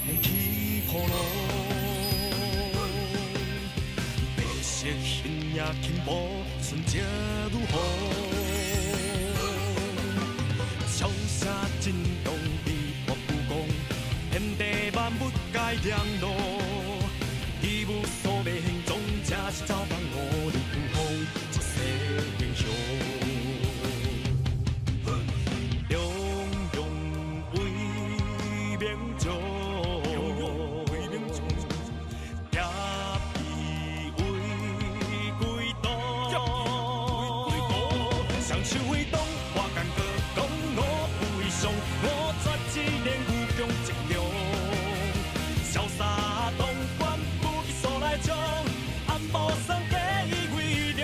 掀起波浪。白色杏叶轻薄，纯净如虹。潇洒震动你我不公，天地万物皆亮路。义无所谓行踪，正是造访我的故乡，一世英雄。永永为民众，也必为归党。双手挥动，花干戈讲我不为上，我绝志连武强一量。潇洒东关，不计所来将，安保生计以为了。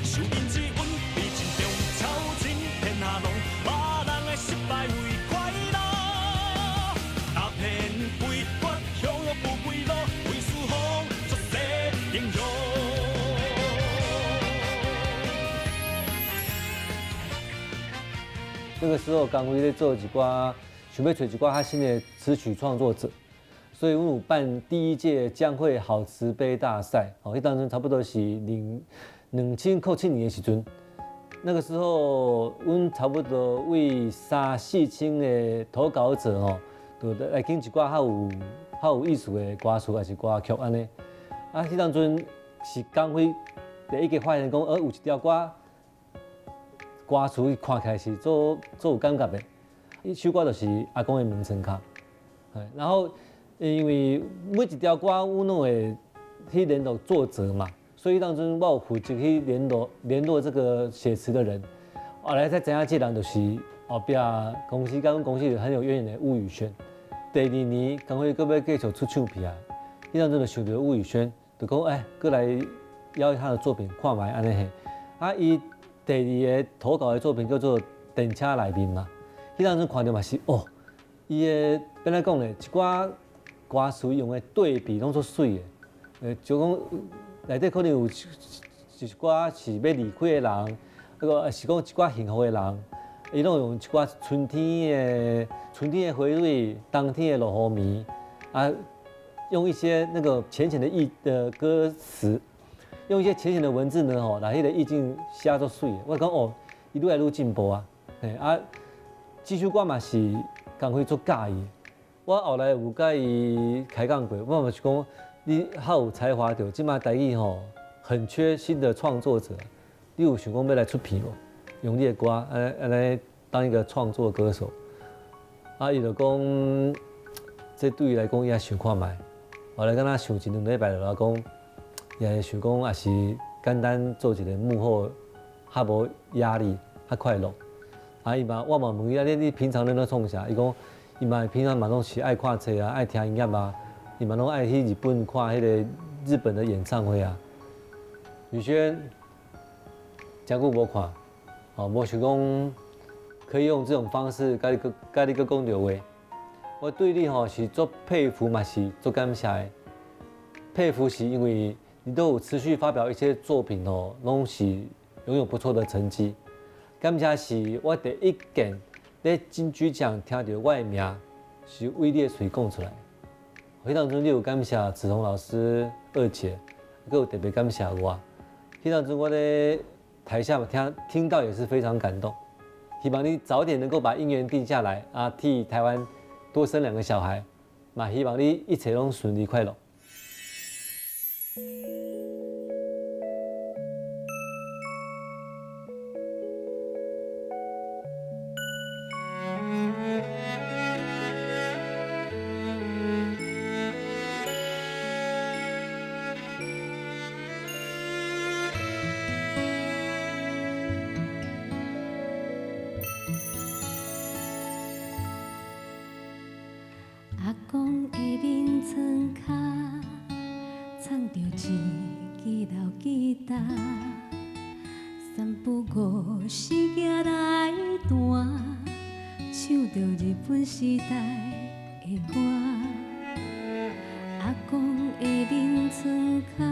受民之恩，比尽中，超尽天下龙。骂人的失败为快乐，踏遍归国，向我不归路，为师风出世英雄。这个时候，刚辉在做一寡，想要找一寡他新的词曲创作者。所以，我们有办第一届江蕙好词杯大赛，哦，迄当中差不多是2007年的时阵，那个时候，阮差不多为3、4千的投稿者哦，就来拣一寡较有意思的歌词还是歌曲安尼。啊，迄当阵是江蕙第一个发现讲，有一条歌词看起来是做有感觉的，伊首歌就是《阿公的门床卡》，然后。因为每一条歌我拢会去联络作者嘛，所以当阵我有负责去联络这个写词的人。后来才知影这人就是后壁公司跟公司很有渊源的吴宇轩。第2年刚好搁要继续出唱片啊，迄当阵就想到吴宇轩，就讲搁来邀他的作品看卖安尼嘿。啊，伊第2个投稿的作品叫做《电车内面》嘛，迄当阵看到嘛是哦，伊的本来讲咧一寡。歌词用的对比拢足水的，就讲内底可能有一寡是要离开的人，是讲一寡幸福的人，伊拢用一寡春天的花蕊，冬天的落雨绵，啊，用一些那个浅浅的歌词，用一些浅浅的文字呢，吼，把迄个意境写足水的。我讲哦，伊愈来愈进步啊，啊，这首歌嘛是刚会做介意。我后来有甲伊开讲过，我嘛是讲你好有才华着，即马台语吼很缺新的创作者，你有想讲要来出片无？用你的歌安尼当一个创作歌手，啊，伊就讲，这对伊来讲伊也想看卖。后来跟他想1、2礼拜了，讲也想讲也是简单做一个幕后，较无压力，较快乐。啊，伊嘛我嘛问伊啊，你平常咧咧创啥？伊讲。伊嘛平常嘛拢是爱看册啊，爱听音乐啊，伊嘛拢爱去日本看迄个日本的演唱会啊。宇轩，真久无看，哦，无想讲可以用这种方式甲你讲着话。我对你吼是足佩服嘛，是足感谢的。佩服是因为你都有持续发表一些作品哦，拢是拥有不错的成绩。感谢是我第一件。咧金曲奖听到我的名，是为你的嘴讲出来。迄当中你有感谢子彤老师、2姐，佮有特别感谢我。迄当中我咧台下听到也是非常感动。希望你早点能够把姻缘定下来啊，替台湾多生2个小孩。嘛，希望你一切拢顺利快乐。阿公的面床脚，藏着一支老吉他，三不五时行来弹，唱着日本时代的歌。阿公的面床脚，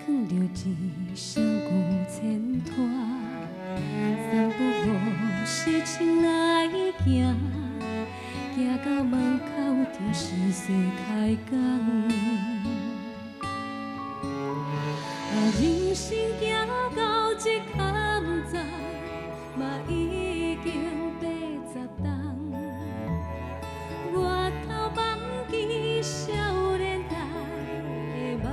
藏着一双旧钱拖，三不五时醒来行。行到门口人生行到这坎站，嘛已经80冬。我头忘记少年代的梦，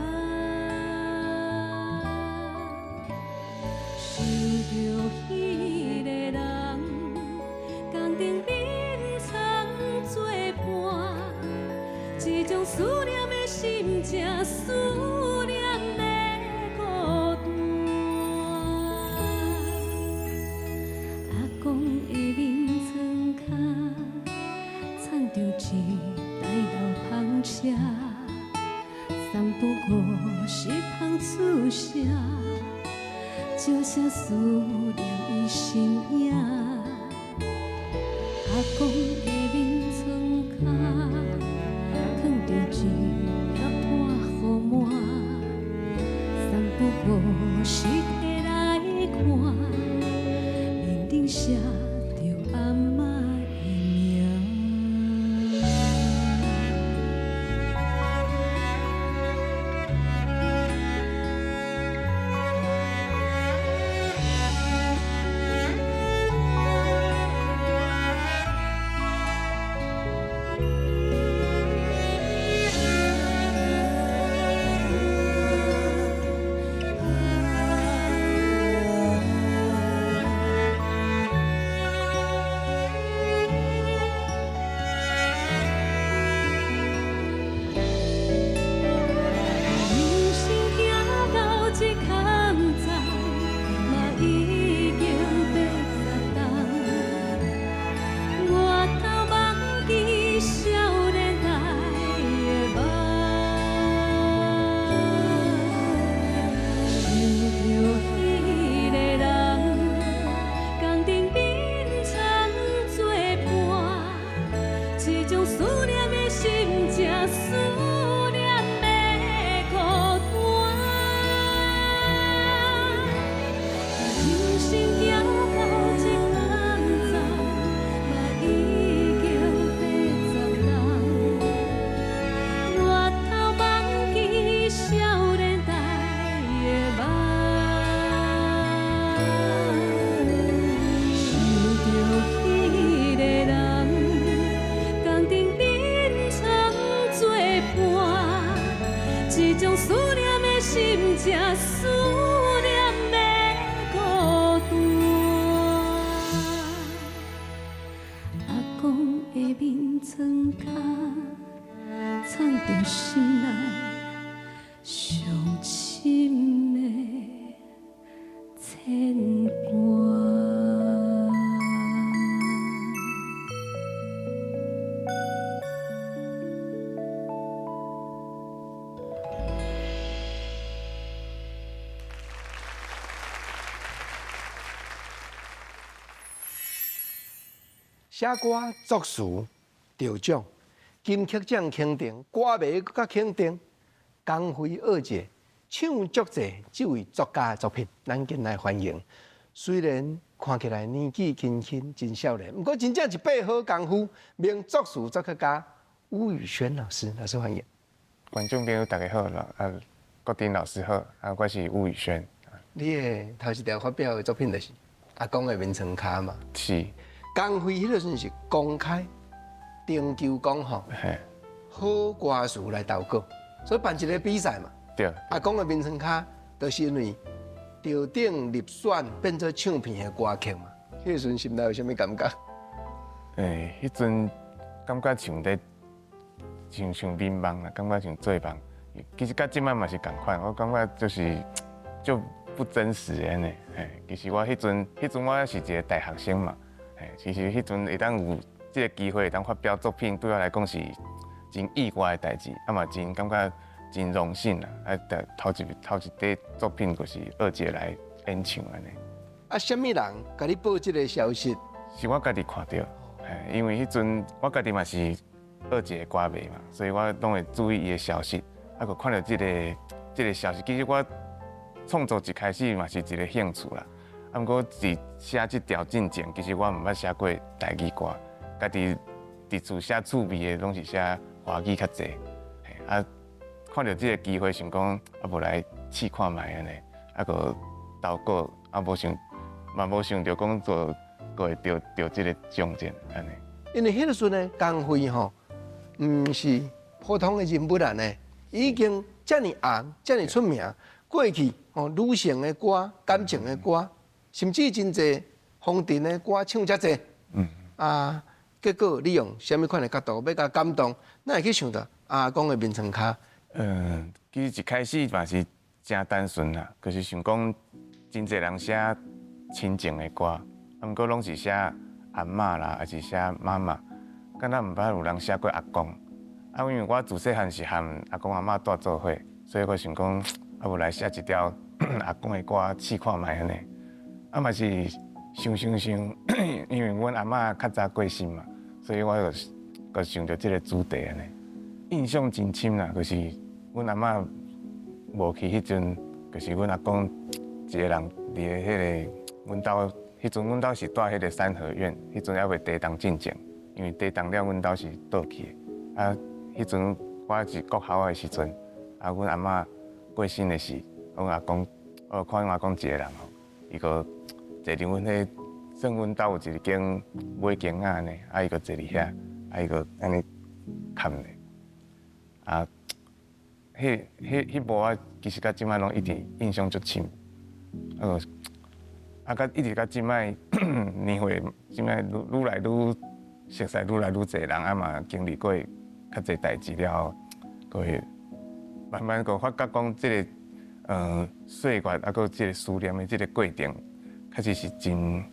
想着彼个人，工顶面藏作伴，这种思念的心情，思念的孤单。阿公的面床脚，藏着一台老篷车，三不五时芳出声，照射思念伊身影。阿公的面床脚，藏着一粒半雨满，三不五时摕来看，面顶写着阿嬷的名。人生行到这坎站，嘛已经80冬。我头忘记少年代的梦，想着彼个人，工顶面藏作伴，这种思念的心情，思念的孤单。人生行到这坎站，嘛已经80冬。我头忘记少年代的梦，想着彼个人，工顶面藏作伴，这种思念的心情，思念的孤单。阿公的面床脚，藏着心内上深的牵挂。写歌作词得奖，金曲奖肯定，歌迷更加肯定。江辉二姐唱足济这位作家的作品，咱今来欢迎。虽然看起来年纪轻轻真少年，不过真正一把好功夫，名作词作曲家吴宇轩老师，老师欢迎。观众朋友大家好啦，国丁老师好，我是吴宇轩。你的头一条发表的作品就是阿公的面床脚嘛。是，江辉迄个算是公开征求讲吼，嘿，好歌词来投稿，所以办一个比赛嘛。对，阿公的面床脚，就是因为吊顶入选变做唱片的歌曲嘛。迄时阵心内有啥物感觉？迄阵感觉像在像迷茫啦，感觉像做梦。其实甲即摆嘛是共款，我感觉就不真实的呢。其实我迄阵我是一个大学生嘛。其实迄阵会当有这个机会，会当发表作品，对我来讲是真意外的代志，嘛真感觉真荣幸啦。头一块作品就是二姐来演唱安尼。啊，什么人甲你报这个消息？是我家己看到，因为迄阵我家己嘛是二姐的歌迷嘛，所以我拢会注意伊的消息。就看到这个消息，其实我创作一开始嘛是一个兴趣啦。不过伫写这条进前，其实我毋捌写过台语歌，家己伫厝写趣味的，拢是写华语较济。看到这个机会，想讲无来试看卖安尼，个投稿，无想着讲做会得这个奖件安尼。因为迄个时阵呢，江蕙吼，毋是普通的人物啊呢，已经遮尔红、遮尔出名。过去哦，女性的歌、感情的歌，甚至真侪风尘的歌唱遮济。结果你用什么款的角度要甲感动？哪会去想到阿公的面床骹？其实一开始嘛是真单纯啦，就是想讲真侪人写亲情的歌，毋过拢是写阿嬷啦，还是写妈妈，敢若毋捌有人写过阿公。因为我自细汉是和阿公阿嬷住做伙，所以我想讲。无来写一条阿公的歌试看卖安尼，嘛是想，因为阮阿嬷较早过身嘛，所以我就想着即个主题安尼，印象真深啦。就是阮阿嬷无去迄阵，就是阮阿公一个人伫迄个阮兜，迄阵阮兜是住迄个三合院，迄阵还未地动进前，因为地动了，阮兜是倒去的。迄阵我是国校的时阵，阮阿嬷。过身的时，阮阿公，我看阮阿公一个人吼，伊个坐伫阮迄，算阮兜有一间买间仔呢，伊个坐伫遐，伊个安尼看咧，迄幕我其实到即摆拢一直印象足深，甲一直到即摆年岁，即摆愈来愈熟悉，愈来愈侪人，嘛经历过较侪代志了后，会。慢慢个发觉讲，即个岁月，佮即个思念的即个过程，确实是真，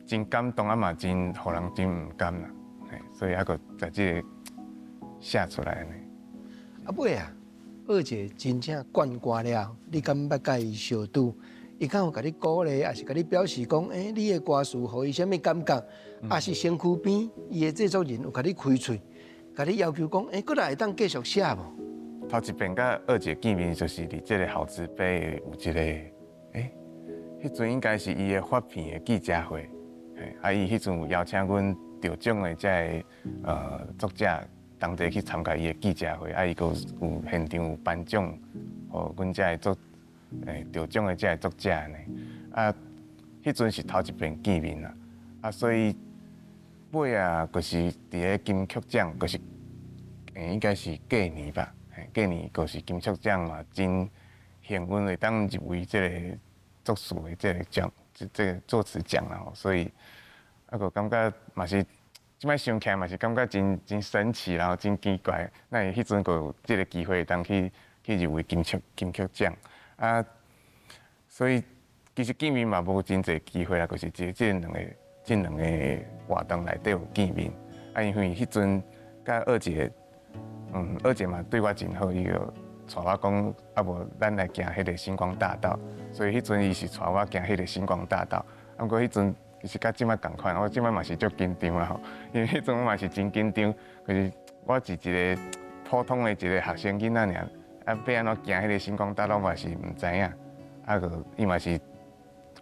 真感动，嘛真互人真唔甘啦。所以佮在即个写出来呢。尾啊，二姐真正灌歌了，你敢捌甲伊相拄？伊敢有甲你鼓励，还是甲你表示讲，你的歌词互伊啥物感觉？还是身躯边伊的制作人有甲你开喙？甲你要求讲，搁来会当继续写无？头一遍甲二姐见面，就是伫这个好慈悲有一个，迄阵应该是伊的发片的记者会，伊迄阵有邀请阮得奖的这个作者同齐去参加伊的记者会，伊个有现场有颁奖，互阮这个得奖的这个作者呢，迄阵是头一遍见面啦，所以。尾啊，就是伫个金曲奖，就是应该是过年吧，过年就是金曲奖嘛，真幸运会当入围这个作词的这个奖，这个作词奖啦吼，所以个感觉嘛是，即摆想起来嘛是感觉真神奇，然后真奇怪，那迄阵个有这个机会当去入围金曲奖所以其实见面嘛无真侪机会啦，就是这两个活动内底有见面，因为迄阵甲二姐，二姐嘛对我真好，伊就带我讲，无咱来行迄个星光大道，所以迄阵伊是带我行迄个星光大道。不过迄阵其实甲即摆同款，我即摆嘛是足紧张啦吼，因为迄阵我嘛是真紧张，可是我是一个普通的一个学生囡仔尔，要安怎行迄个星光大道嘛是毋知影，伊嘛是，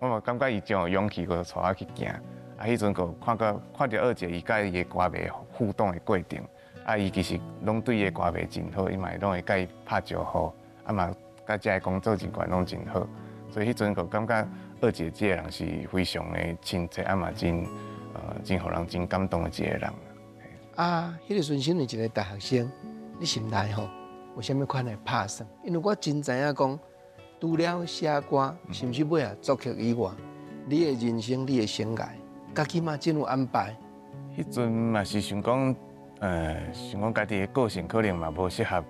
我嘛感觉伊真有勇气，个带我去行。迄阵个看到二姐伊甲伊个歌迷互动的过程，伊其实拢对伊个歌迷真好，伊嘛拢会甲伊拍招呼，嘛甲遮个工作人员拢真好，所以迄阵个感觉二姐这个人是非常的亲切，嘛真互人真感动的一个人。迄个时身为一个大学生，你心内吼有啥物款的拍算？因为我真知影讲，除了写歌，甚至尾作曲以外，你的人生、你的生涯。家己嘛真有安排。迄阵嘛是想讲，想讲家己的个性可能嘛无适合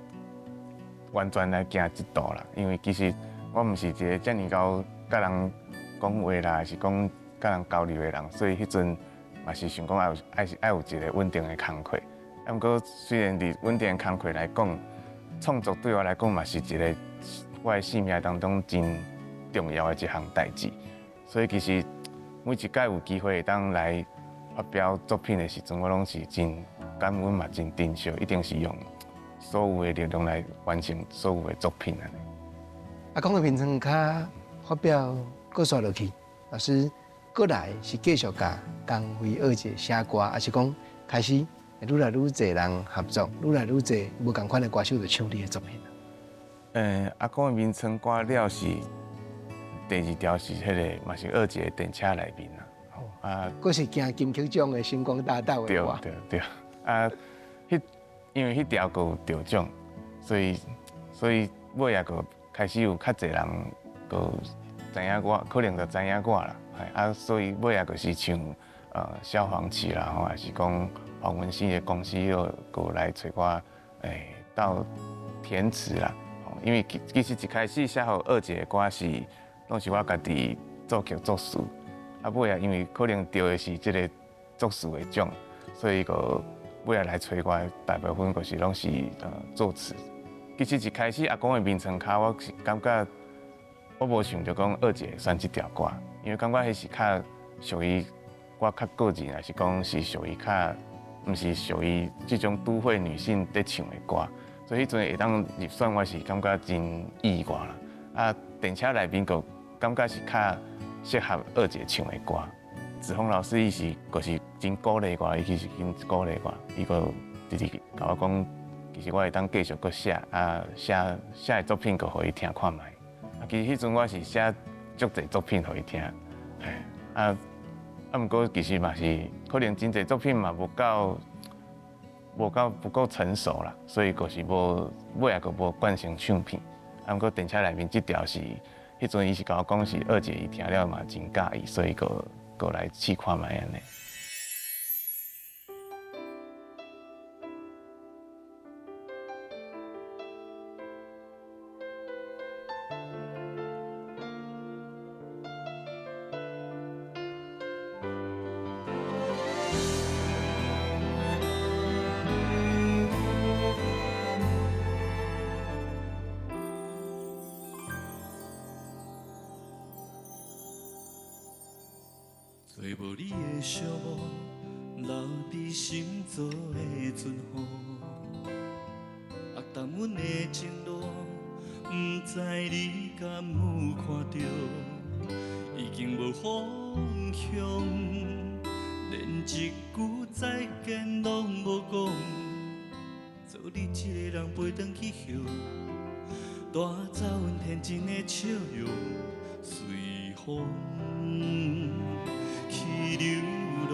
完全来行这道啦。因为其实我毋是一个遮尔够甲人讲话啦，还是讲甲人交流的人，所以迄阵嘛是想讲爱有一个稳定的工课。不过虽然伫稳定的工课来讲，创作对我来讲嘛是一个我的生命当中真重要的一项代志。所以其实。每一届有机会当来发表作品的时阵，我拢是真感恩嘛，真珍惜，一定是用所有的力量来完成所有的作品安尼。讲的平常卡发表搁刷落去，老师过来是继续甲江蕙二姐写歌，还是讲开始愈来愈侪人合作，愈来愈侪无同款的歌手就唱你的作品阿公的名称歌了是第二条是迄个嘛是二姐电车内面啦。啊，佫是行金曲奖的星光大道的对歌。对对。啊，因为迄条佫有得奖，所以尾也佫开始有较侪人佫知影我，可能就知影我啦。啊，所以尾也佫是像消防旗啦，还是讲黄文兴的公司又佫来找我，到填词啦。因为其实一开始写互二姐的歌是，拢是我家己作曲作词。啊，尾啊，因为可能得的是即个作词的奖，所以个尾啊来找我，大部分就是拢是作词。其实一开始阿公的名称卡，我是感觉我无想着讲二姐选即条歌，因为感觉迄是较属于我较个人，还是讲是属于较，毋是属于即种都会女性在唱的歌，所以迄阵会当入选，我是感觉真意外啦。啊，电车内面个感觉是较适合二姐唱的歌。子峰老师伊是就是真鼓励我，伊其实真鼓励我，伊个直直甲我讲，其实我会当继续搁写，啊写的作品搁互伊听看觅。啊，其实迄阵我是写足侪作品互伊听，毋过其实嘛是可能真侪作品嘛不够成熟啦，所以就是尾也搁无惯成唱片。啊，毋过电车内面即条是。迄阵伊是甲我讲是二姐，伊听了嘛真介意，所以过来试看觅安尼。找无你的寂寞，留伫心做的存雨。啊，谈阮的情路，不知你敢有看到？已经无方向，连一句再见拢无讲。做你一个人飞转去后，带走阮天真的笑容，随风。去流浪，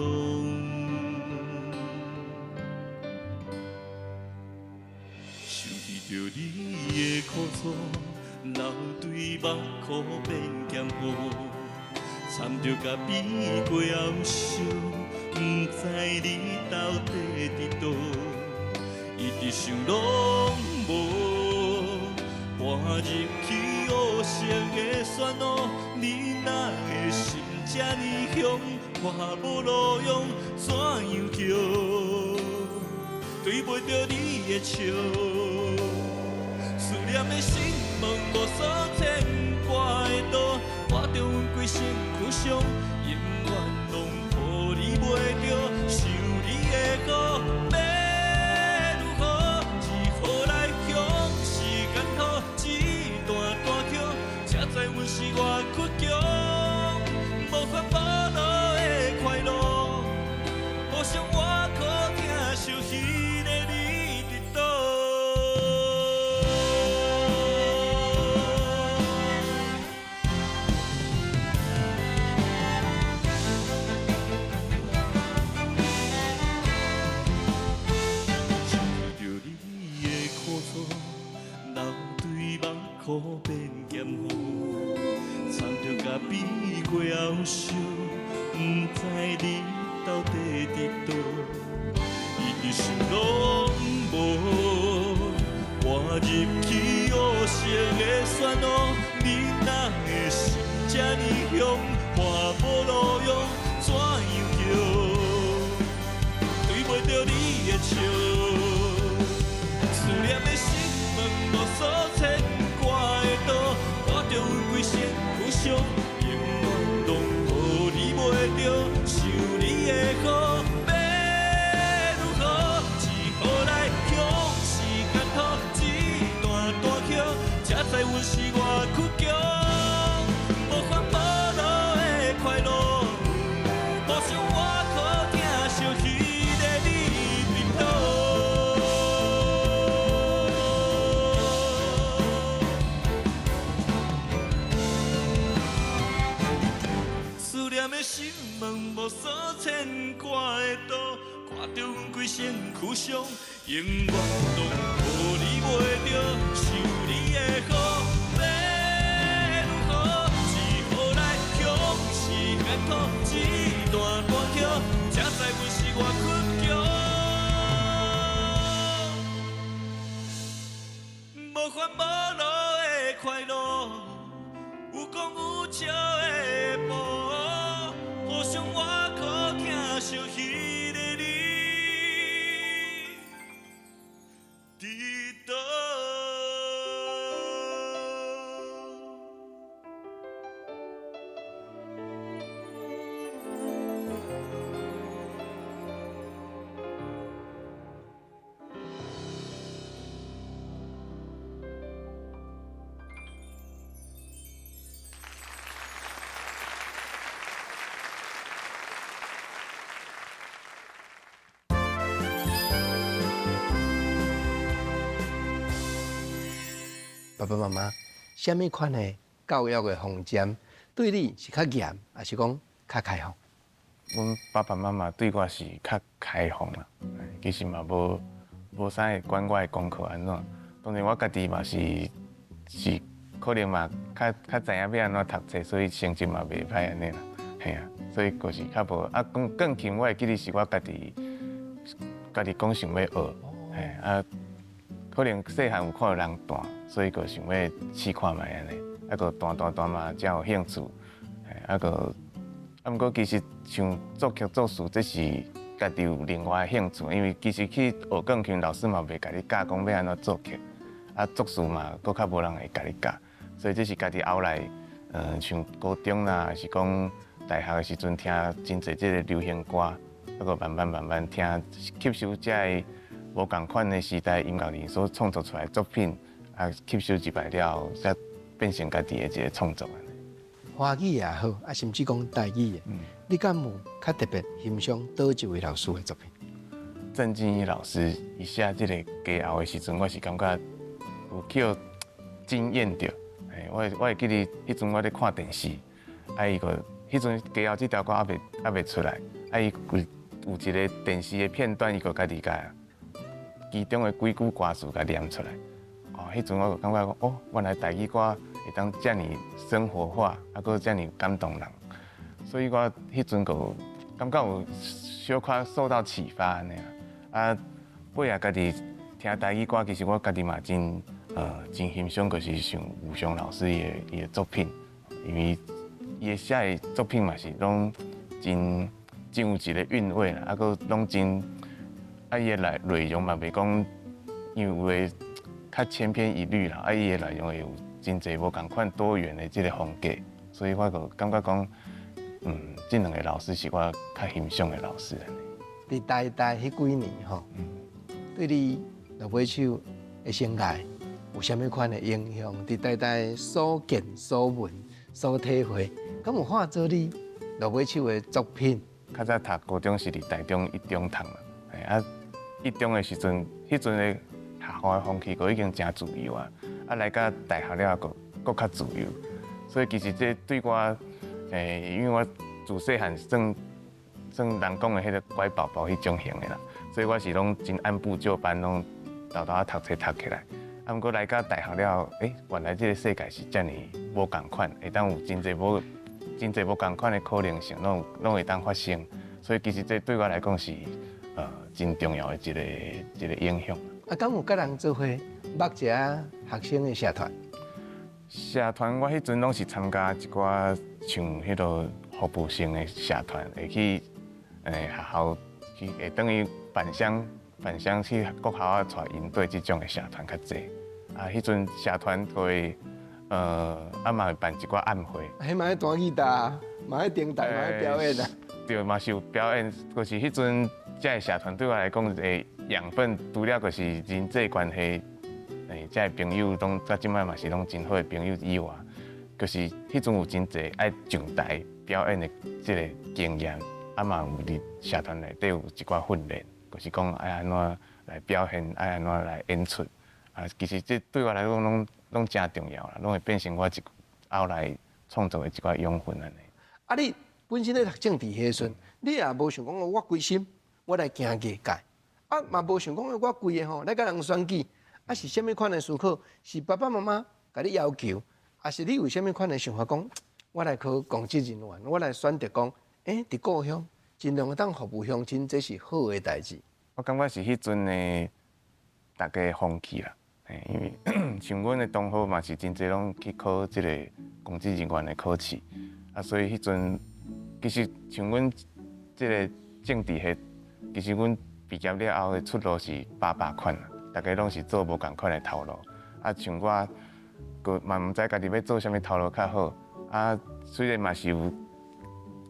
想起着你的苦楚，流对目眶变咸糊，惨着甲变过后烧，不知你到底伫倒，一直想拢无，搬入去乌色的漩涡，你哪会心这呢凶？看无路用，怎样叫？对袂着你的笑，思念的心问无所牵挂的岛，我着阮规身躯伤，永远拢抱你袂着，受你的苦，要如何？只好来向时间讨一段大桥，才知阮是偌倔强，无法保留。快乐，无想我可听想迄个你伫倒。想着你的苦楚，流对目眶变咸糊，惨着甲比过后烧。不知你到底伫倒，一直想拢无，搬入去乌色的漩涡，你哪会心这呢凶？看无路用，怎样叫？对袂着你的笑，思念的心问无所牵挂的岛，我着阮规身躯伤。袂着受你的苦，要如何？只好来向时间讨一段大桥，才知阮是偌倔强，无法保留的快乐，无想我可听想迄个你伫倒。念的心门无所牵挂的岛，看着阮规身躯伤，永远都无你袂着，想你的好，要如何？只好来向时间讨一段歌曲，才知阮是偌倔强。无烦无恼的快乐，有讲有笑的步，互相我靠疼惜彼个你伫倒？爸爸妈妈，什么款的教育的方针对你是较严，还是讲较开放？阮爸爸妈妈对我是较开放啦，其实嘛无啥会管我的功课安怎。当然我家己嘛是可能嘛较知影要安怎读册，所以成绩嘛袂歹安尼啦，嘿啊，所以就是较无啊更近我会记得是我家己讲想要学，嘿啊，可能细汉有看到人弹，所以就想要试看卖安尼，啊个弹嘛才有兴趣，嘿啊个。毋过其实像作曲作词，这是家己有另外的兴趣，因为其实去学钢琴老师嘛袂甲你教讲要安怎作曲，啊作词嘛搁较无人会甲你教，所以这是家己后来，像高中啦，还是讲大学的时阵听真侪这个流行歌，啊个慢慢听，吸收这个无共款的时代音乐人所创作出来的作品，啊吸收入来了，才变成家己的一个创作。华语也好，啊，甚至讲台语的，你敢有较特别欣赏倒一位老师的作品？郑敬一老师伊写即个家后的时阵，我是感觉有去互惊艳到。我会记得迄阵我咧看电视，啊伊个迄阵家后这条歌还袂出来，啊伊有一个电视的片段，伊个家己甲其中的几句歌词甲念出来。哦，迄阵我就感觉讲，哦，原来台语歌会当遮尔生活化，啊，搁遮尔感动人，所以我迄阵就感觉有小可受到启发安尼啊。尾啊，家己听台语歌，其实我家己嘛真欣赏，就是像吴翔老师伊的作品，因为伊的写的作品嘛是拢真有一个韵味啦，啊，搁拢真啊伊的内容嘛袂讲，因为有诶较千篇一律啦，啊伊的内容会有真侪无共款多元的即个风格，所以我就感觉讲，这两个老师是我较欣赏的老师。伫台迄几年吼，对你落尾手的生涯有啥物款的影响？伫台所见所闻所体会，敢有化做你落尾手的作品？较早读高中是伫台中一中读啦，啊一中的时阵，迄阵的学校的风气都已经真自由啊，啊来到大学了搁较自由，所以其实这对我，因为我自细汉算人讲的迄个乖宝宝迄种型的啦，所以我是拢真按部就班，拢豆豆啊读册读起来。啊，毋过来到大学了，原来这个世界是遮尔无共款，会当有真侪无共款的可能性，拢会当发生。所以其实这对我来讲是真重要的一个影响。啊，敢有甲人做伙捌一下学生的社团？社团我迄阵拢是参加一寡像迄个服务性的社团，会去学校去会等于返乡去各校啊带营队这种的社团较济。啊，迄阵社团会嘛会办一寡暗会。迄嘛爱弹吉他，嘛爱顶台，嘛爱表演啊。对，嘛是有表演，就是迄阵这个社团对我来讲的养分，除了就是人际关系。这朋友拢到即摆嘛是拢真好的朋友以外，就是迄阵有真侪爱上台表演的即个经验，啊嘛有伫社团内底有一寡训练，就是讲爱安怎来表现，爱安怎来演出，啊，其实这对我来讲拢真重要啦，拢会变成我后来创作的一寡养分安尼。啊，你本身咧读政治迄时阵，你也无想讲我规心，我来行业界，啊嘛无想讲我规个吼来甲人选举，啊是虾米款的思考？是爸爸妈妈甲你要求，还是你有虾米款的想法讲，我来考公职人员，我来选择讲，伫故乡尽量当服务乡亲，这是好的代志。我感觉是迄阵的大家放弃啦，因为像阮的同学嘛是真侪拢去考即个公职人员的考试，啊，所以迄阵其实像阮即个政治系，其实阮毕业了后的出路是800款啦，大家拢是做无共款的头路，啊，像我个嘛毋知家己要做啥物头路较好，啊，虽然嘛是有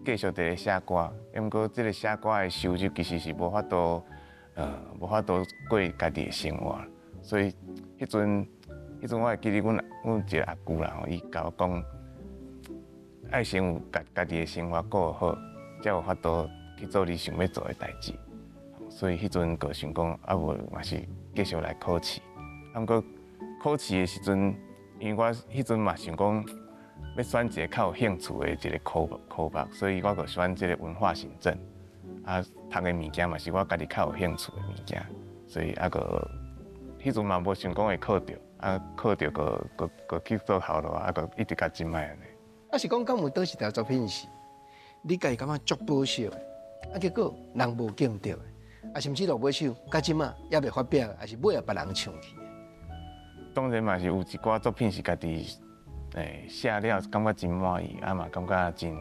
继续伫咧写歌，毋过即个写歌的收入其实是无法度。无法度过家己的生活，所以迄阵我会记得阮一个阿姑啦，伊甲我讲，爱先有家己的生活过好，才有法度去做你想要做的代志。所以迄阵就想讲，啊无嘛是继续来考试。啊，毋过考试的时阵，因为我迄阵嘛想讲，要选一个较有兴趣的一个科目，所以我就选即个文化行政。啊，读的物件嘛是我家己较有兴趣的物件，所以啊个迄阵嘛无想讲会考着，啊考着个去做头路，啊个一直到今摆安尼。啊是讲敢有倒一条作品是，你家己感觉足保守的，啊结果人无见到的，啊甚至落尾首，到即马也未发表，还是尾啊别人唱去的。当然嘛是有一寡作品是家己写了，感觉真满意，啊嘛感觉真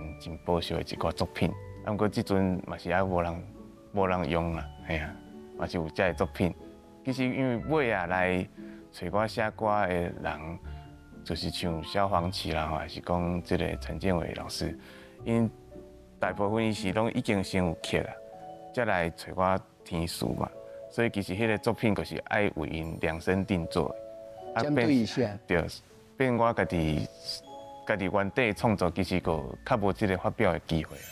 保守的一寡作品。啊，毋过即阵嘛是还无人用啦，嘿啊，嘛是有遮个作品。其实因为尾啊来找我写歌的人，就是像萧煌奇啦，还是讲即个陈建伟老师，因大部分伊是拢已经先有曲啦，才来找我填词嘛。所以其实迄个作品就是爱为因量身定做的。针对一下。对，变我家己原底创作，其实个较无即个发表的机会啊。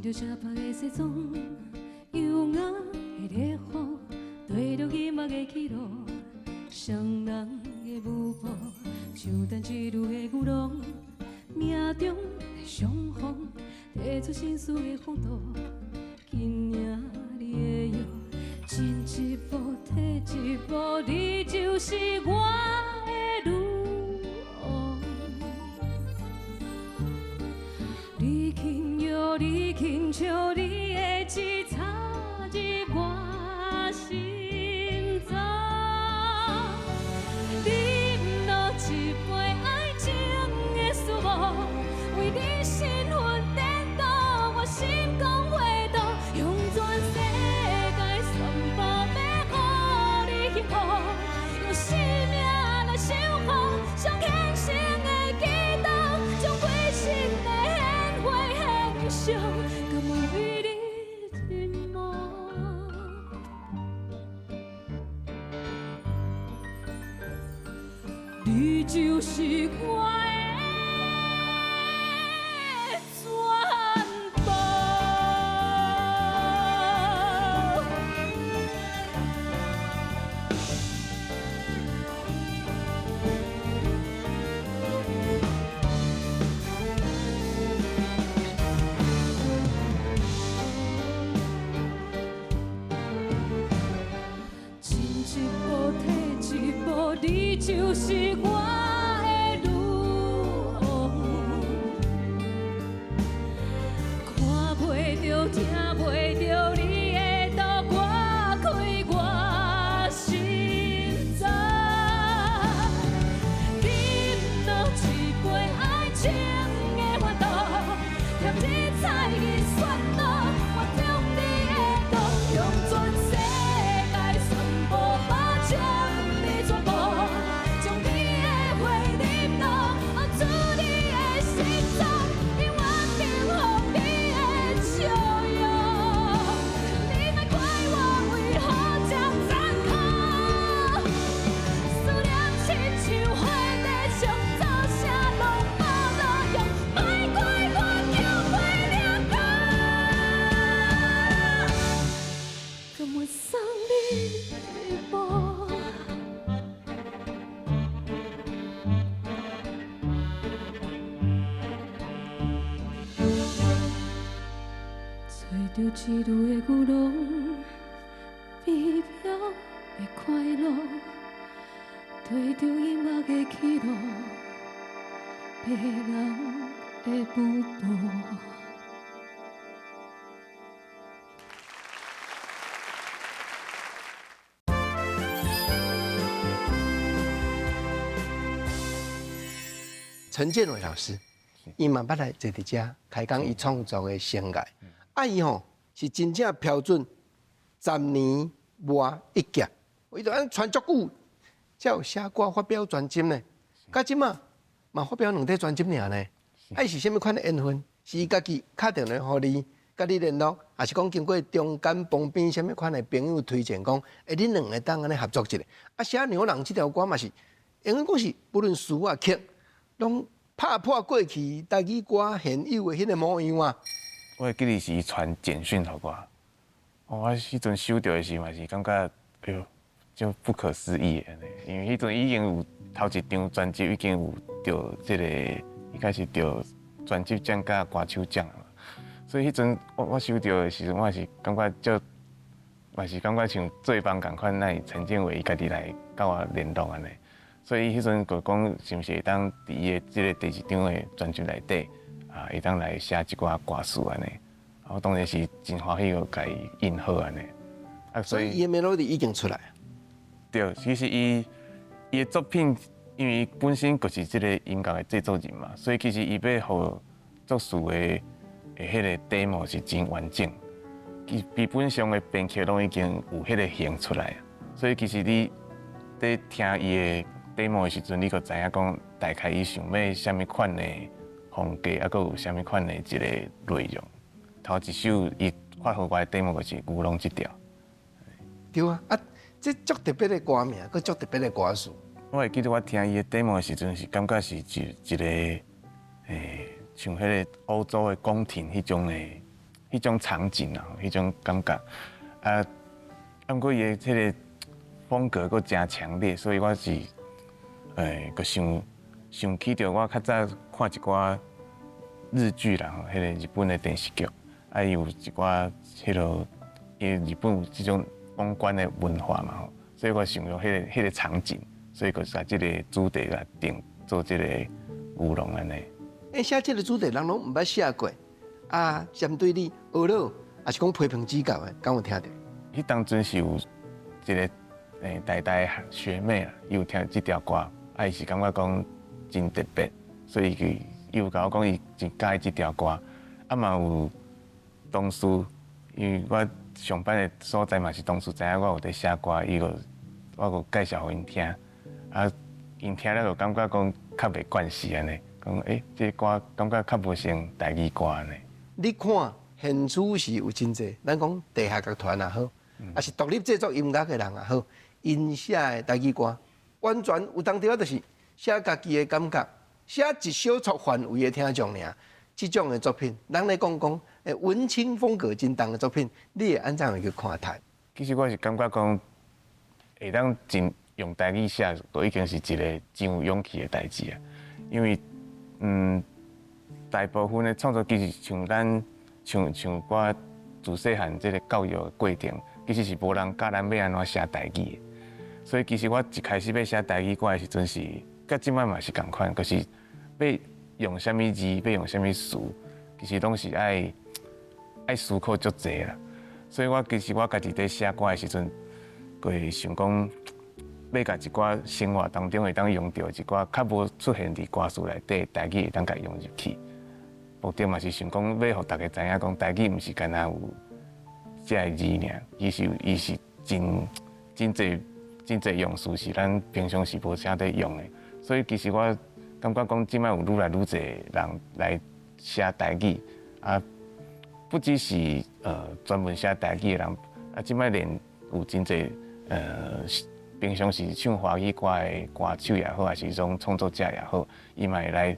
着车拍的西装，优雅的烈火，对着今仔的起落，双人的舞步，像弹一路的牛郎，命中的相逢，提出心事的风度，今夜你的药，前一步退一步，你就是我的女王。你轻摇，你轻笑，你的指插入我心脏。饮落一杯爱情的事物，为你身份颠倒，我心光回荡，用全世界全部要予你幸福，用生命来守护，上虔诚的祈祷，将归心的献花献上，甘愿为你沉默。你就是我的全部。前一步退一步，你就是我的女王。看袂着，听袂着你的刀割开我心脏。饮落一杯爱情的烦恼，添你彩银选路，我中你的道，用全世界全部把将你全部，将你的着一路的牛郎，美妙的快乐，跟着音乐的起落，别人的舞步。陈建伟老师，伊嘛捌来坐伫遮开讲伊创作的生涯。伊吼是真正标准10年磨一剑，伊就安传足久，才有写歌发表专辑呢。到即嘛嘛发表2张专辑尔呢。是啥物款的缘分？是伊家己敲电话互你，甲你联络，还是讲经过中间旁边啥物款的朋友推荐，讲恁2个当安尼合作一下？写牛郎这条歌嘛是，因为讲是不论词啊曲。拢拍破过去台语歌现有的迄个模样啊！我会记得是伊传简讯给我，我迄阵收到的时嘛是感觉，哎呦，就不可思议的呢。因为迄阵已经有头一张专辑已经有得这个，应该是得专辑奖甲歌手奖了，所以迄阵我收到的时阵，我是感觉就，嘛是感觉像做帮共款，那陈建伟伊家己来甲我联络安尼。所以迄阵就讲，是毋是会当伫伊的即个第2张的专辑内底啊，会当来写一寡歌词安尼。我当然是真欢喜个甲伊印好安尼。啊，所以伊的 melody 已经出来。对，其实伊的作品，因为伊本身就是即个音乐的制作人嘛，所以其实伊要互作词的迄个 demo 是真完整。基本上的编曲拢已经有迄个形出来，所以其实你在听伊的demo 的时阵，你就知影讲大概伊想要啥物款的风格，啊，佮有啥物款的一个内容。头一首伊发互我的 demo 就是《牛郎》这条。对啊，这足特别的歌名，佮足特别的歌词。我会记得我听伊的 demo 的时阵，是感觉是一个像迄个欧洲的宫廷迄种场景啊，迄种感觉啊。不过伊的迄个风格佫真强烈，所以我是。佮想起着我较早看一寡日剧啦，迄个日本的电视剧，有一寡迄落，因为日本有即种王冠的文化嘛吼，所以我想用迄个场景，所以佮把即个主题来定做即个牛郎安尼。写即个主题人拢毋捌写过，针对你学了，还是讲批评指教的，敢有听到？迄当阵是有一个大学妹啦，伊有听即条歌。伊是感觉讲真特别，所以伊有甲我讲伊真喜欢即条歌，嘛有同事，因为我上班的所在嘛是同事，知影我有在写歌，我介绍互因听，因听了就感觉讲较袂惯势安尼，讲这歌感觉较无像台语歌安尼。你看现处是有真济，咱讲地下乐团也好，还是独立制作音乐的人也好，因写的台语歌。完全有当时啊，就是写家己的感觉，写一小撮范围的听众尔。这种的作品，人来讲文青风格真重的作品，你会安怎去看待？其实我是感觉讲，会当真用台语写，都已经是一个真有勇气的代志啊。因为大部分的创作其实像咱像我自细汉这个教育的过程，其实是无人教咱要安怎写台语的。所以其实我一开始要写台语歌的时阵是，甲即摆嘛是共款，就是要用啥物字，要用啥物词，其实拢是爱思考足济啦。所以其实我家己在写歌的时阵，会想讲，要甲一寡生活当中会当用到一寡较无出现伫歌词内底台语会当甲用入去。目的嘛是想讲，要互大家知影讲台语毋是干那有这个字尔，伊是真侪用词是咱平常时无啥在用的，所以其实我感觉讲，即摆有愈来愈侪人来写台语，不只是专门写台语的人，即摆连有真侪平常时唱华语歌的歌手也好，还是种创作者也好，伊嘛会来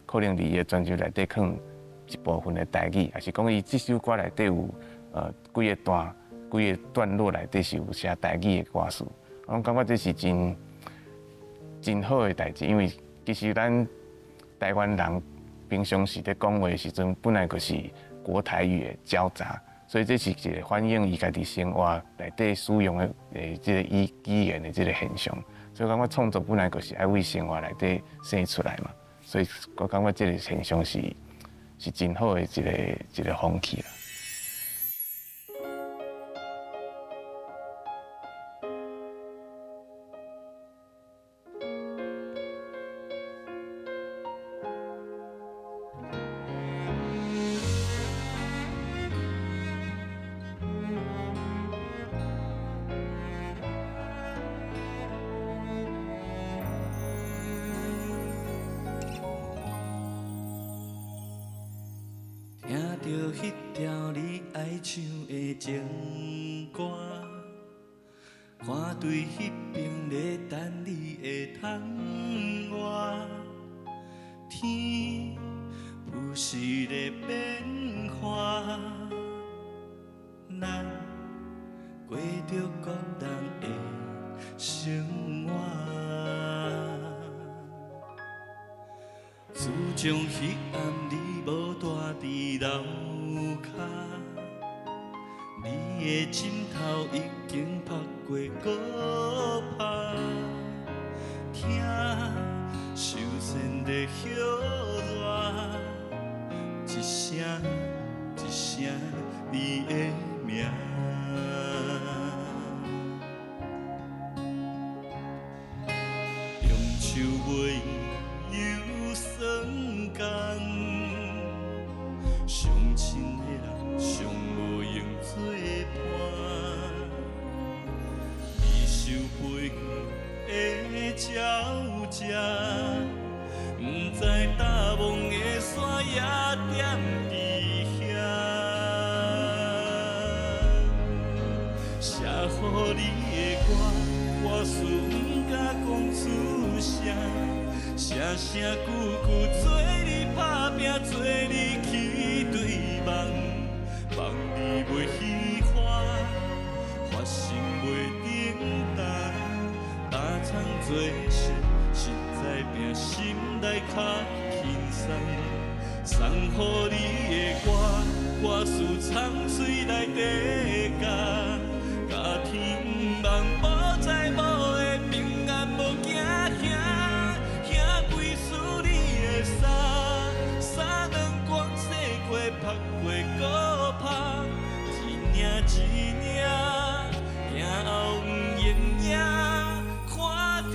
可能伫伊的专辑内底放一部分的台语，还是讲伊这首歌内底有几个段落内底是有写台语的歌词。我感觉这是真好的代志，因为其实咱台湾人平常时在讲话的时阵，本来就是国台语的交杂，所以这是一个反映伊家己生活内底使用的这个语言的这个现象。所以感觉创作本来就是爱为生活内底生出来嘛，所以我感觉这个现象是真好的一个风气啦。听着迄条你爱唱的情歌，看对迄边咧等你的窗外，天有时咧变化，咱过着各人的生活。自从迄暗你无住伫楼骹，你的枕头已经拍过搁拍，听手线在摇热，一声一声你的名。中秋尾又算工，相亲的人上无用做伴，离愁背远的鸟只，不知大梦的山也踮伫遐，写予你的歌，我事不敢讲出声。声声句句做你打拼，做你去对梦，梦你袂喜欢，发心袂顶当，打苍做事，实在拼心内较轻松。送予你的歌，我事藏嘴内底甲，甲天望无在无的平安无惊吓。三两光洗过，拍过搁拍，一领一领，行后不艳影，看着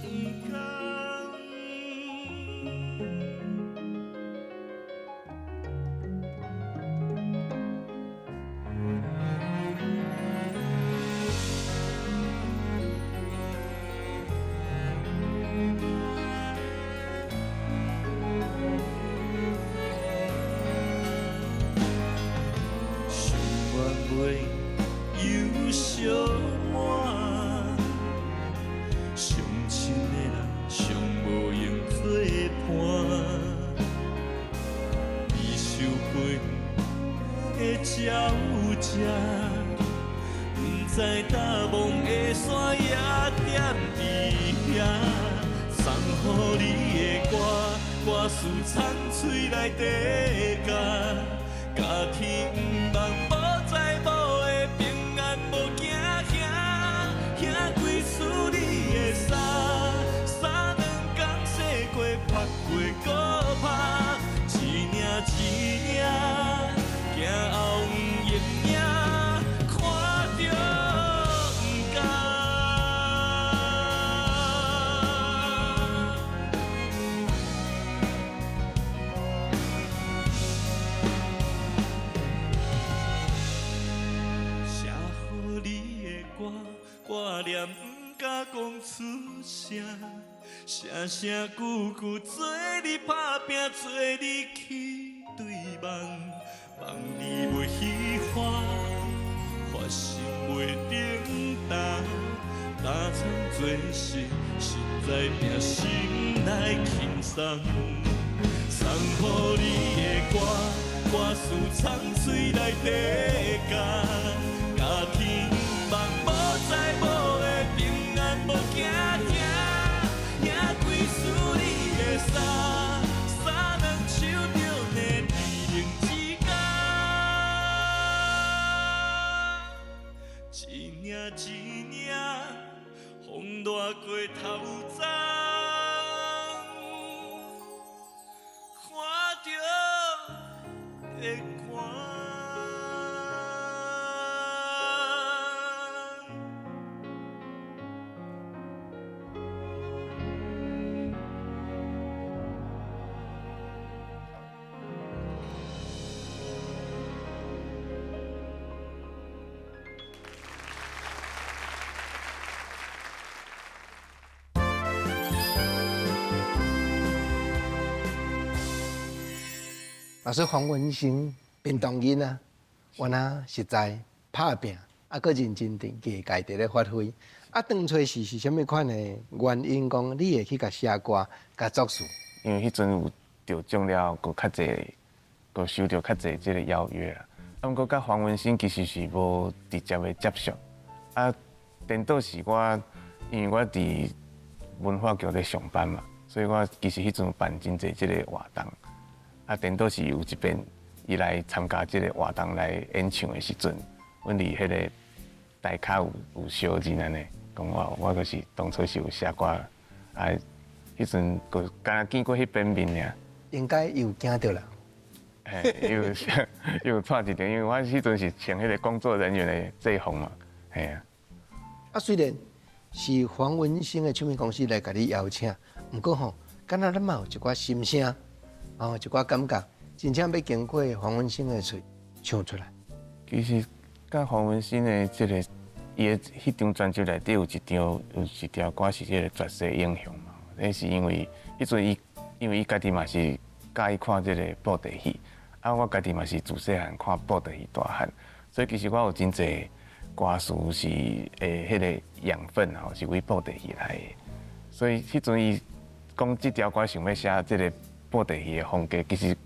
不甘。又烧满，相亲的人上无用做伴，离愁背远的鸟只，不知大梦的山也踮伫遐。送予你的歌，我事藏嘴内底甲，甲天望无在无的平安无惊吓，兄几次你的衫，三两工洗过拍过搁拍，一领一领，行后不艳影，看着不甘。挂念不敢讲出声，声声句句做你打拼，做你去对梦，梦你袂喜欢，发心袂顶当，打苍做事，实在拼心内轻松。送予你的歌，我事藏嘴内底甲，甲天望无在无的平安无惊吓，兄几次你的衫，三两手着呢二零之间。会看。老师黄文兴变动人啊，原来实在拍拼，搁认真地给家己咧发挥。当初是啥物款的原因？讲你会去甲写歌、甲作词？因为迄阵有得奖了，佮较济，佮收到较济即个邀约啦。毋过甲黄文兴其实是无直接的接触。颠倒是我，因为我伫文化局咧上班嘛，所以我其实迄阵有办真济即个活动。颠倒是有一遍伊来参加即个活动来演唱的时阵，阮伫迄个台卡有小人安尼，讲我就是当初是有写歌，迄阵个敢见过迄边面尔。应该有惊到啦。有串一张，因为我迄阵是穿迄个工作人员的制服嘛，系啊。虽然是黄文兴的唱片公司来甲你邀请，毋过吼，敢若咱嘛有一寡心声，一寡感觉，真正要经过黄文兴的嘴唱出来。其实，甲黄文兴的即个伊的迄张专辑内底有一条歌是迄个《绝世英雄》嘛，那是因为迄阵因为伊家己嘛是介意看即个布袋戏，我家己嘛是自细汉看布袋戏大汉，所以其实我有真侪歌词是迄个养分吼，是为布袋戏来的。所以迄阵伊讲即条歌想要写即个布袋戏的风格，其实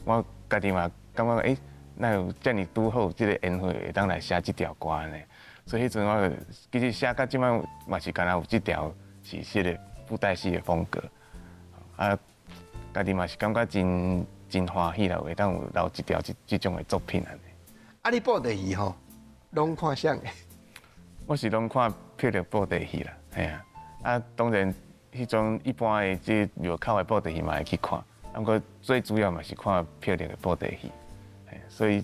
我家己嘛感觉哪有遮尔拄好即个缘分会当来写即条歌呢？所以迄阵我其实写到即摆嘛是敢若有即条是迄个布袋戏的风格，家己嘛是感觉真欢喜啦，会当有留一条即种的作品安尼。你布袋戏吼，拢看啥的？我是拢看霹雳布袋戏啦，系啊。当然迄种一般的即庙口的布袋戏嘛会去看，不过最主要嘛是看霹雳的布袋戏，所以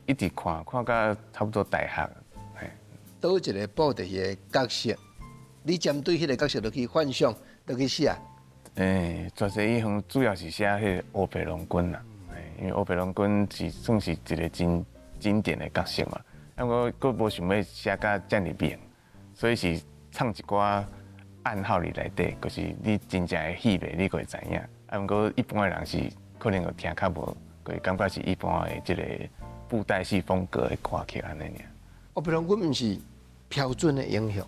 一直看到差不多大学。倒一个布袋戏的角色，你针对迄个角色落去幻想，落去写。绝世英雄主要是写迄个乌白龙君啦，因为乌白龙君是算是一个真经典的角色嘛。我佫无想要写甲遮尔明，所以是藏一寡暗号伫内底，就是你真正的戏味你会知影。不过一般的人是可能会听较无，会感觉是一般的即个布袋戏风格的歌曲安尼尔。乌白龙君毋是标准的英雄。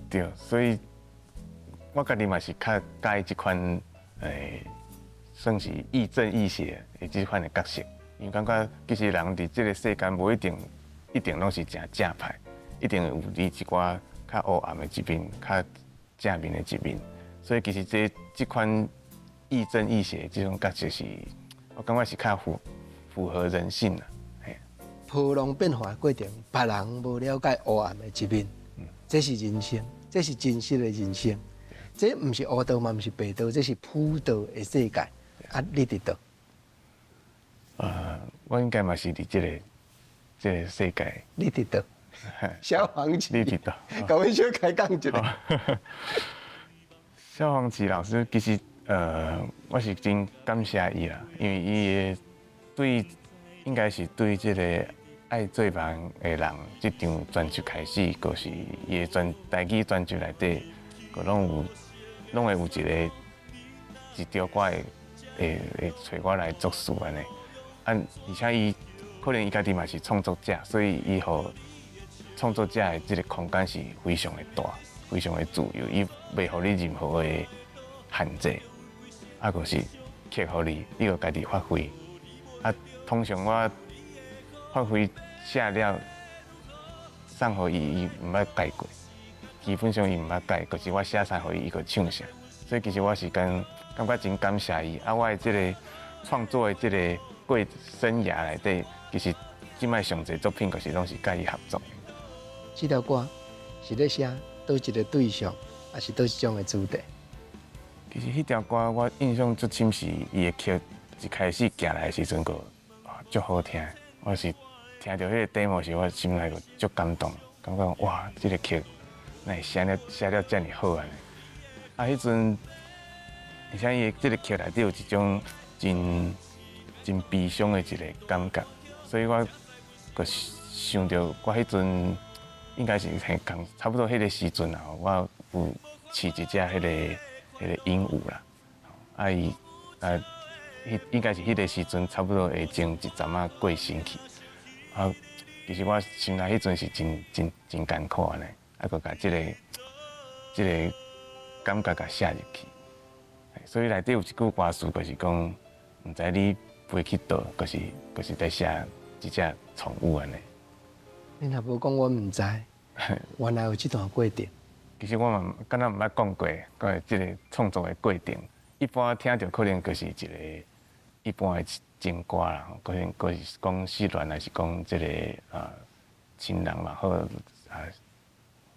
对，所以我家己嘛是较介意即款算是亦正亦邪的即款的角色，因为感觉其实人伫即个世间无一定拢是真正派，一定有你一寡较黑暗的一面，较正面的一面。所以其实即款亦正亦邪即种角色是，我感觉是较符合人性啦。波浪变化的过程，别人无了解黑暗的一面，这是人生，这是真实的人生。这毋是黑道嘛，毋是白道，这是普道的世界。你伫倒？我应该嘛是伫即个世界。你伫倒？消防旗。你伫倒？甲阮小开讲一下。萧煌奇老师其实我是真感谢伊啦，因为伊应该是对即个爱做梦的人即张专辑开始，就是伊的台语专辑内底，拢会有一条歌会找我来作词安尼。而且伊可能伊家己嘛是创作者，所以伊互创作者的即个空间是非常的大，非常的自由，伊袂互你任何的限制，就是克互你就家己发挥。通常我发挥写了送互伊毋捌改过，基本上伊毋捌改，就是我写啥互伊就唱啥。所以其实我是感觉真感谢伊。我的即个创作的即个过生涯内底，其实即摆上侪作品就是拢是甲伊合作。这条歌是咧写倒一个对象，还是倒一种的主题？其实迄条歌我印象最深是伊的曲一开始行来的时阵，足好听的。我是听到迄个 demo 时，我心内就足感动，感觉哇，这个曲哪会写了这么好安尼。啊，迄阵，而且伊这个曲内底有一种真悲伤的一个感觉，所以我就想到我迄阵应该是很共差不多迄个时阵啊，我有饲一只迄个鹦鹉啦，啊伊应该是迄个时阵差不多会前一阵仔过身去，啊，其实我心内迄阵是真艰苦安尼，啊，佮甲即个感觉甲写入去，所以内底有一句歌词，就是讲，毋知你飞去倒，就是在写一只宠物安尼。你若无讲，我毋知，原来有这段过程。其实我嘛敢若毋捌讲过，关于即个创作的过程。一般听到可能就是一个一般的情歌啦，可能是讲失恋，还是讲即个亲人嘛好，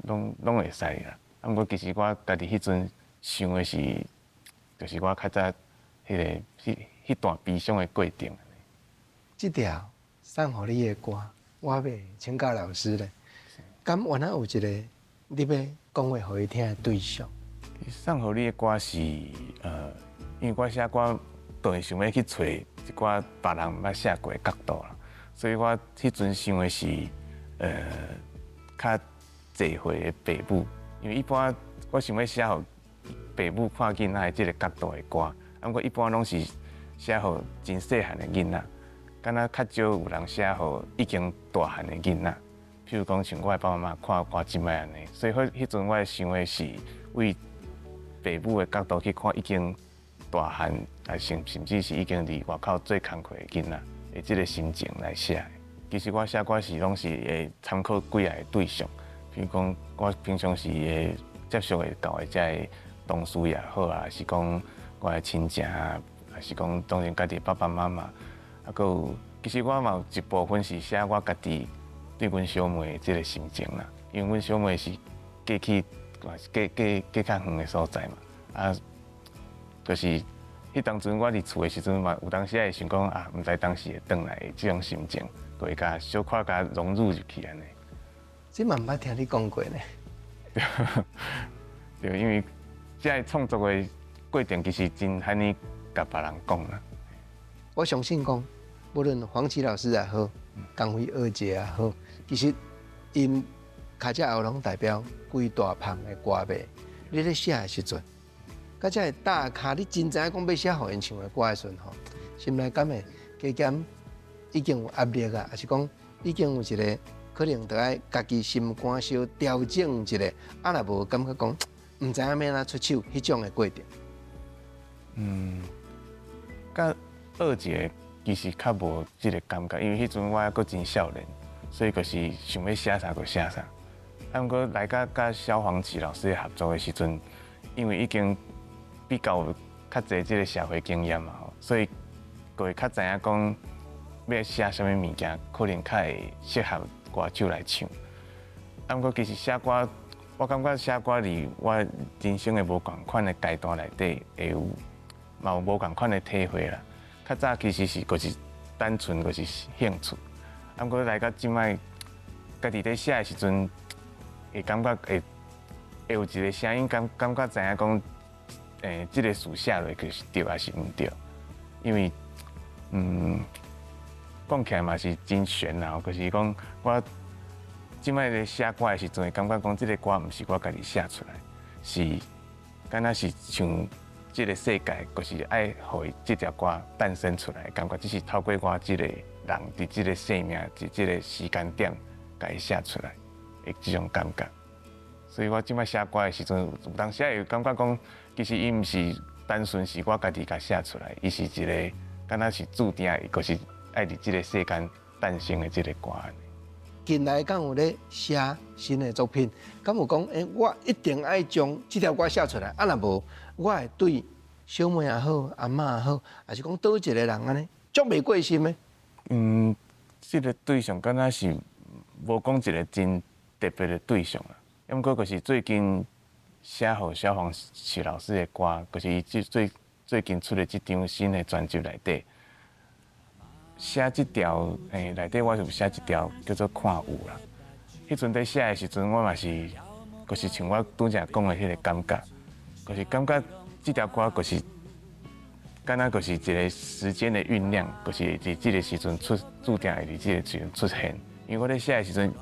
拢会使啦。啊，毋过其实我家己迄阵想的是，就是我较早迄段悲伤的过程。这条送互你的歌，我要请教老师咧。敢原来有一个你要讲话互伊听的对象？送互你的歌是因为我写歌都会想要去找一寡别人毋捌写过的角度啦，所以我迄阵想的是较济岁的爸母，因为一般我想要写互爸母看囡仔的即个角度的歌，啊，毋过一般拢是写互真细汉的囡仔，敢若较少有人写互已经大汉的囡仔。譬如讲，像我的爸爸妈妈看我即摆安尼，所以迄阵我想的是为爸母的角度去看已经大汉，啊甚至是已经伫外口做工课的囡仔的即个心情来写。其实我写歌是拢是会参考几个对象，譬如讲我平常时会接触的到的遮个同事也好啊，还是讲我的亲戚啊，还是讲当然家己爸爸妈妈，啊，佮有其实我嘛有一部分是写我家己对阮小妹的即个心情啦，因为阮小妹是嫁去还是嫁较远的所在嘛，啊，就是迄当阵我伫厝的时阵嘛，有当时会想讲啊，毋知当时会转来的即种心情，就会甲小可甲融入入去安尼。这嘛毋捌听你讲过呢。对，因为这个创作的过程其实真罕尼甲别人讲啦。我相信讲，无论黄绮老师也好，江辉二姐也好，其实因脚只后拢代表规大胖的歌迷。你咧写的时阵，甲只个大咖，你真知影讲要写互因唱的歌的时阵吼，心内敢会加减已经有压力啊，还是讲已经有一个可能得爱家己心肝小调整一下，啊若无感觉讲，毋知影要哪出手迄种的过程。甲二姐其实较无即个感觉，因为迄阵我还阁真少年，所以就是想要写啥就写啥。啊，毋过来甲萧煌奇老师的合作的时阵，因为已经比较有较侪即个社会经验嘛，所以就会较知影讲要写啥物物件，可能较会适合歌手来唱。啊，毋过其实写歌，我感觉写歌伫我人生的无共款的阶段内底，会有嘛有无共款的体会啦。较早其实是就是单纯就是兴趣，啊，毋过来到即摆，家己在写的时阵，会感觉会有一个声音感觉知影讲，即个词写落就是对还是毋对，因为讲起来嘛是真悬啦，就是讲我即摆咧写歌的时阵，会感觉讲即个歌毋是我家己写出来，是敢若是像。这个世界就是爱互伊这条歌诞生出来，感觉只是透过我这个人伫这个生命、伫这个时间点，甲伊写出来的这种感觉。所以我即摆写歌的时阵，有当时会感觉讲，其实伊毋是单纯是我家己甲写出来，伊是一个敢若是注定，就是爱伫这个世间诞生的这个歌。近来敢有咧写新的作品，敢有讲我一定爱将这条歌写出来，啊若无，我会对小妹也好、阿嬷也好，还是讲倒一个人安尼，足袂过心的。这个对象敢若是无讲一个真特别的对象啦。毋过就是最近写互萧煌奇老师的歌，就是伊最近出的这张新的专辑内底，写这条内底我是有写一条叫做看有啦。迄阵在写的时阵，我嘛是，就是像我拄则讲的迄个感觉，就是感觉这条歌就是敢若就是一个时间的酝酿，就是伫这个时阵注定会伫这个时阵出现。因为我咧写的时阵，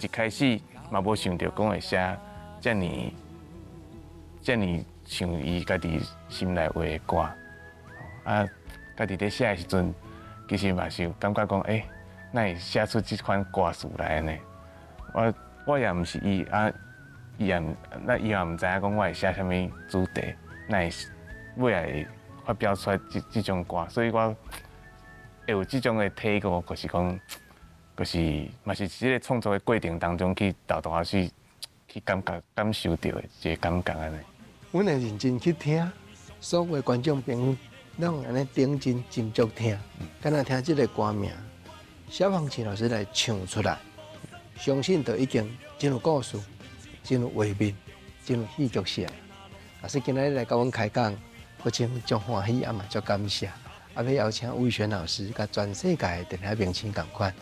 一开始嘛无想到讲会写遮尼像伊家己心内话的歌，啊，家己咧写的时阵，其实嘛是有感觉讲，哪会写出这款歌词来呢？我也毋是伊伊也毋知影讲我会写啥物主题，哪会尾来会发表出来这种歌，所以我会有这种的体悟，就是讲，就是嘛是这个创作的过程当中去豆豆去感受到的一个感觉安尼。阮会认真去听，所有的观众朋友拢安尼认真斟酌听，敢若听这个歌名，萧煌奇老师来唱出来，相信就已经真有故事，真有画面，真有戏剧性。老师今日来甲阮开讲，不仅足欢喜，也嘛足感谢。也要邀请魏璇老师甲全世界的电海明星同款，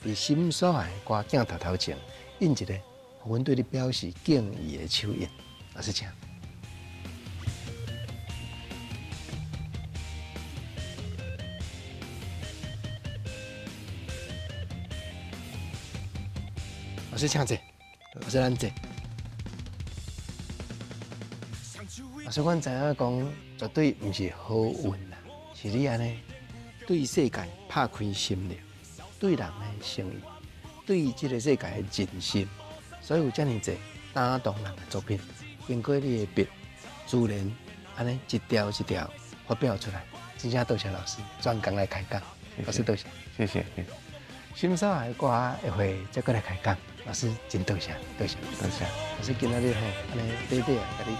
伫心所爱的歌镜头前印一个，互阮对你表示敬意的手印。老师请。老师请坐，老师咱坐。老师，阮知影讲，绝对毋是好运啦，是你安尼对世界拍开心了，对人的诚意，对这个世界的真心，所以有遮尔济打动人的作品，经过你的笔，自然安尼一条一条发表出来，真正多谢老师专工来开讲，老师多谢，谢谢。心所爱的歌下回再过来开讲，老师真多谢，多谢。多谢。老师今仔日吼，安尼短短啊，甲你